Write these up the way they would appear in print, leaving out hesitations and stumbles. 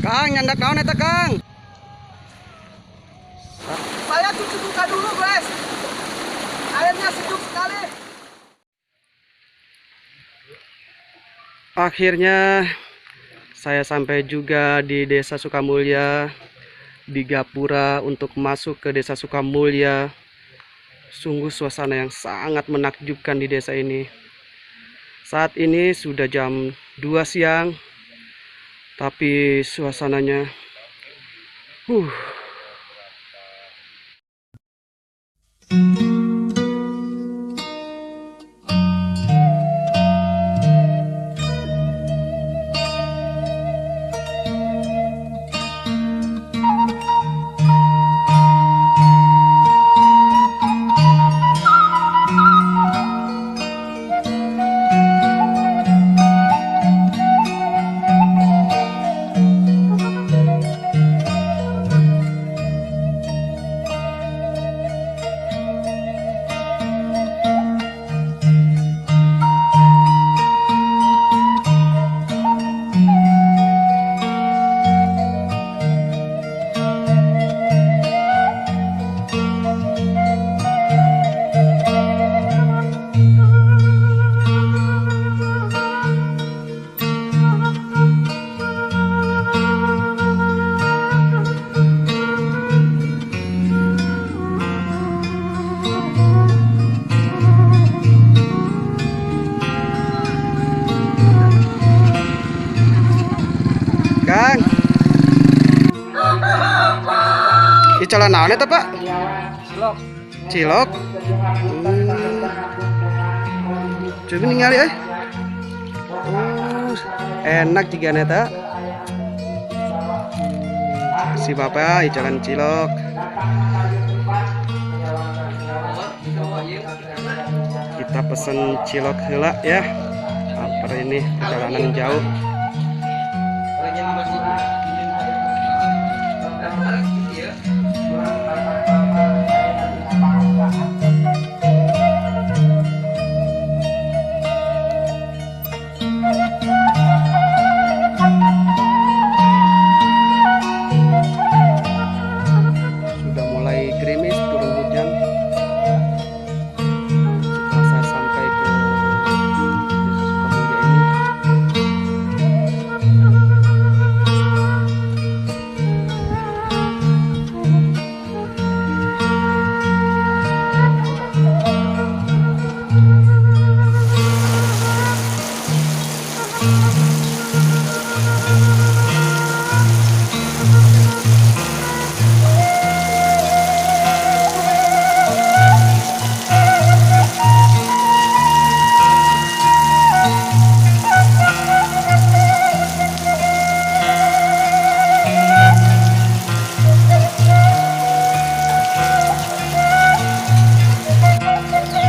Kang, nyandak naon eta, Kang? Saya cuci muka dulu, guys. Airnya sejuk sekali. Akhirnya saya sampai juga di Desa Sukamulya, di Gapura untuk masuk ke Desa Sukamulya. Sungguh suasana yang sangat menakjubkan di desa ini. Saat ini sudah jam 2 siang, tapi suasananya Kang. Icolan naon eta, Pak? Cilok. Cilok. Coba ningali euy. Enak juga eta. Si Bapak icolan cilok. Kita pesen cilok heula ya. Lapar ini perjalanan jauh. Sudah mulai gerimis, turun hujan. Setelah saya sampai ke Desa Sukamulya ini,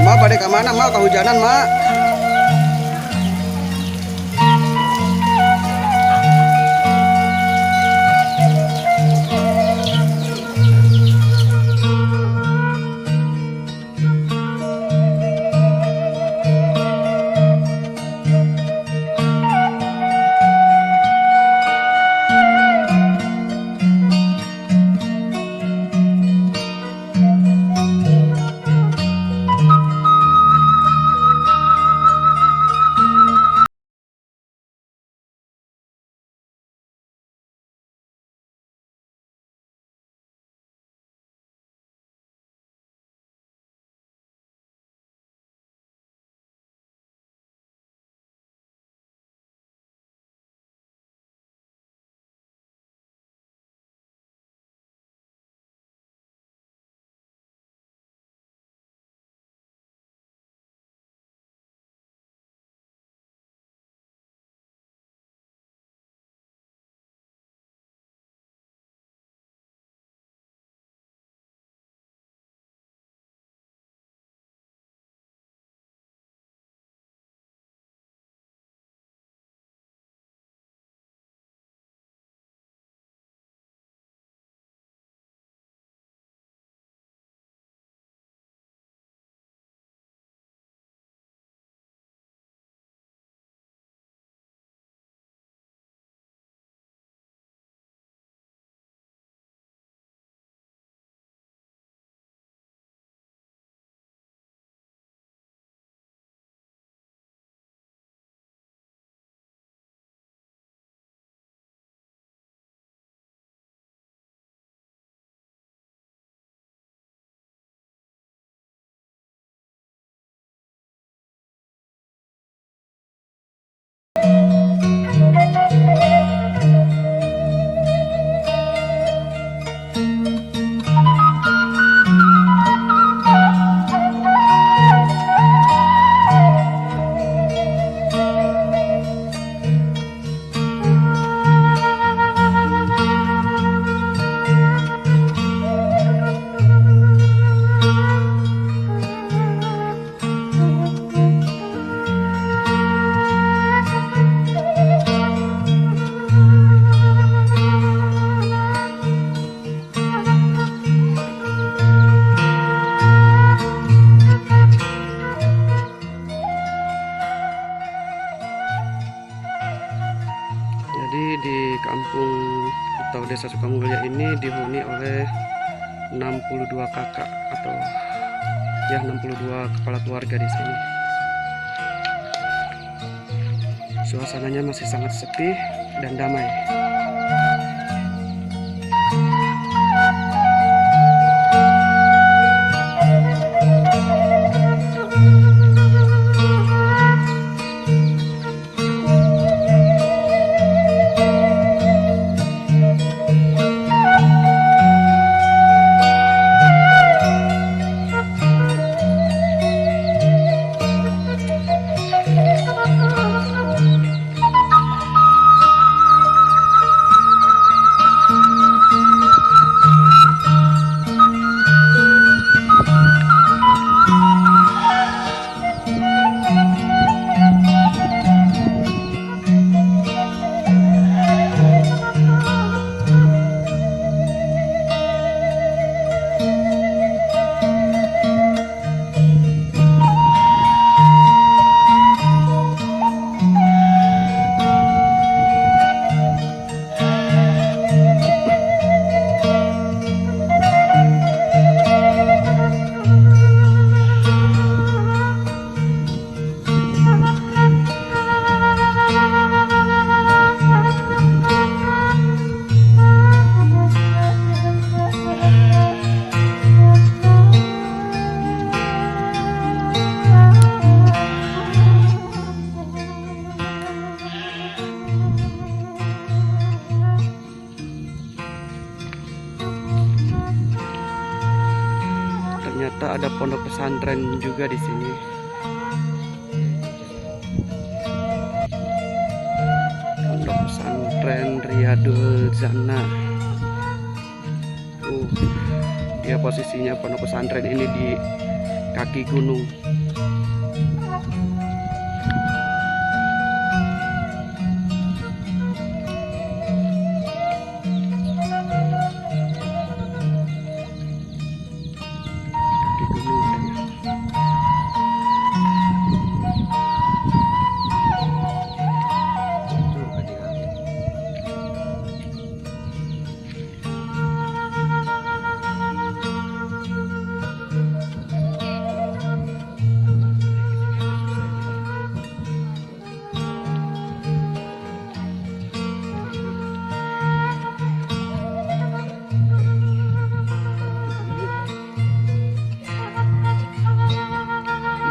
Mak balik ke mana, Mak? Kehujanan, Mak. Jadi di kampung atau desa Sukamulya ini dihuni oleh 62 kakak atau ya 62 kepala keluarga di sini. Suasananya masih sangat sepi dan damai. Ternyata ada pondok pesantren juga di sini. Pondok pesantren Riyadul Jannah. Dia posisinya pondok pesantren ini di kaki gunung.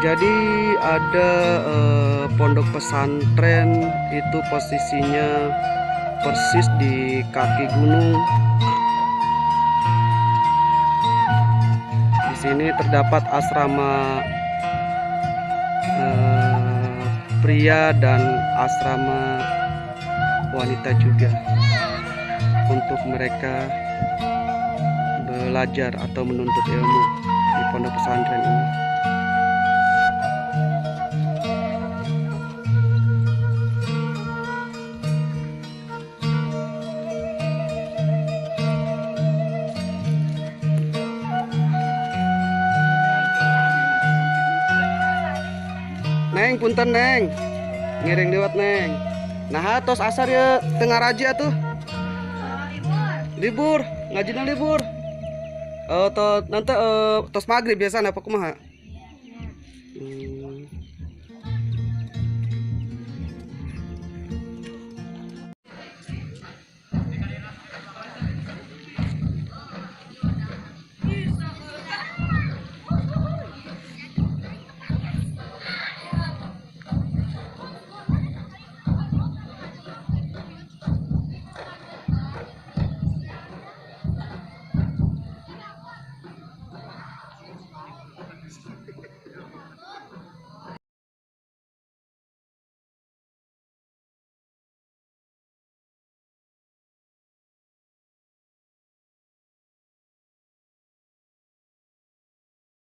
Jadi ada pondok pesantren itu posisinya persis di kaki gunung. Di sini terdapat asrama pria dan asrama wanita juga untuk mereka belajar atau menuntut ilmu di pondok pesantren ini. Neng, punten Neng, ngiring lewat Neng. Nah, tos asar ya tengah raja tuh. Libur, ngajinya libur. Nanti tos maghrib biasa apa kumaha?